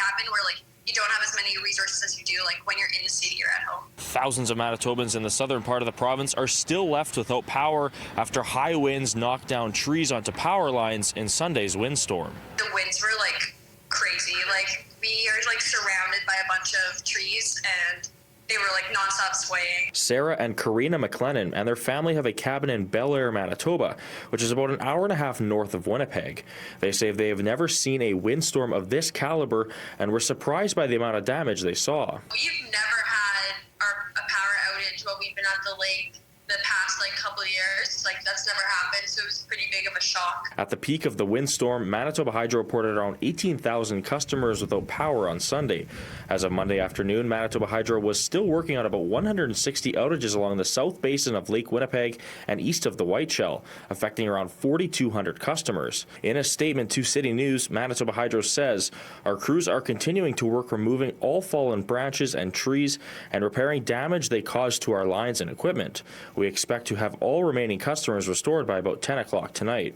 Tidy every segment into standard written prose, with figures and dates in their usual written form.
happen where like you don't have as many resources as you do like when you're in the city or at home. Thousands of Manitobans in the southern part of the province are still left without power after high winds knocked down trees onto power lines in Sunday's windstorm. The winds were like crazy. Like we are like surrounded by a bunch of trees and they were like nonstop swaying. Sarah and Karina McLennan and their family have a cabin in Bel Air, Manitoba, which is about an hour and a half north of Winnipeg. They say they have never seen a windstorm of this caliber and were surprised by the amount of damage they saw. We've never had a power outage while we've been at the lake the past like couple of years. Like that's never happened, so it was pretty big of a shock. At the peak of the windstorm, Manitoba Hydro reported around 18,000 customers without power on Sunday. As of Monday afternoon, Manitoba Hydro was still working on about 160 outages along the south basin of Lake Winnipeg and east of the Whiteshell, affecting around 4,200 customers. In a statement to City News, Manitoba Hydro says, "Our crews are continuing to work removing all fallen branches and trees and repairing damage they caused to our lines and equipment. We expect to have all remaining customers restored by about 10 o'clock tonight."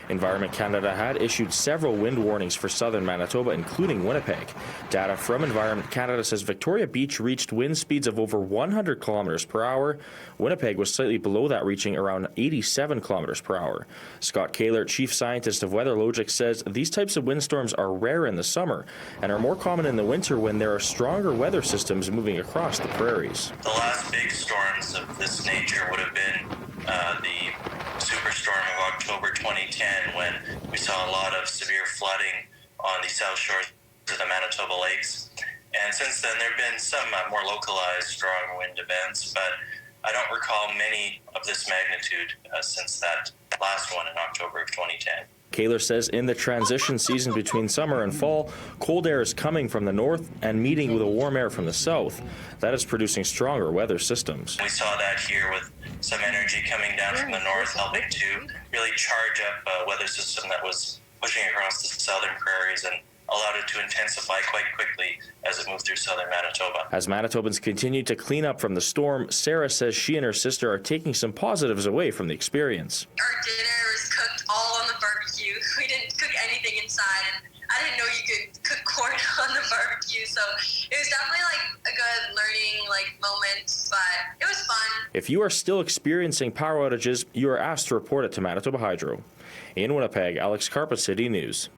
Environment Canada had issued several wind warnings for southern Manitoba, including Winnipeg. Data from Environment Canada says Victoria Beach reached wind speeds of over 100 kilometers per hour. Winnipeg was slightly below that, reaching around 87 kilometers per hour. Scott Kaler, chief scientist of WeatherLogic, says these types of windstorms are rare in the summer and are more common in the winter when there are stronger weather systems moving across the prairies. The last big storms of this nature would have been the superstorm of October 2010, when we saw a lot of severe flooding on the south shores of the Manitoba Lakes. And since then, there have been some more localized strong wind events, but I don't recall many of this magnitude since that last one in October of 2010. Kaler says in the transition season between summer and fall, cold air is coming from the north and meeting with a warm air from the south. That is producing stronger weather systems. We saw that here with some energy coming down from the north, helping to really charge up a weather system that was pushing across the southern prairies and allowed it to intensify quite quickly as it moved through southern Manitoba. As Manitobans continue to clean up from the storm, Sarah says she and her sister are taking some positives away from the experience. Our dinner was cooked all on the barbecue. We didn't cook anything inside, and I didn't know you could cook corn on the barbecue, so it was definitely like a good learning moment, but it was fun. If you are still experiencing power outages, you are asked to report it to Manitoba Hydro. In Winnipeg, Alex Karpa, City News.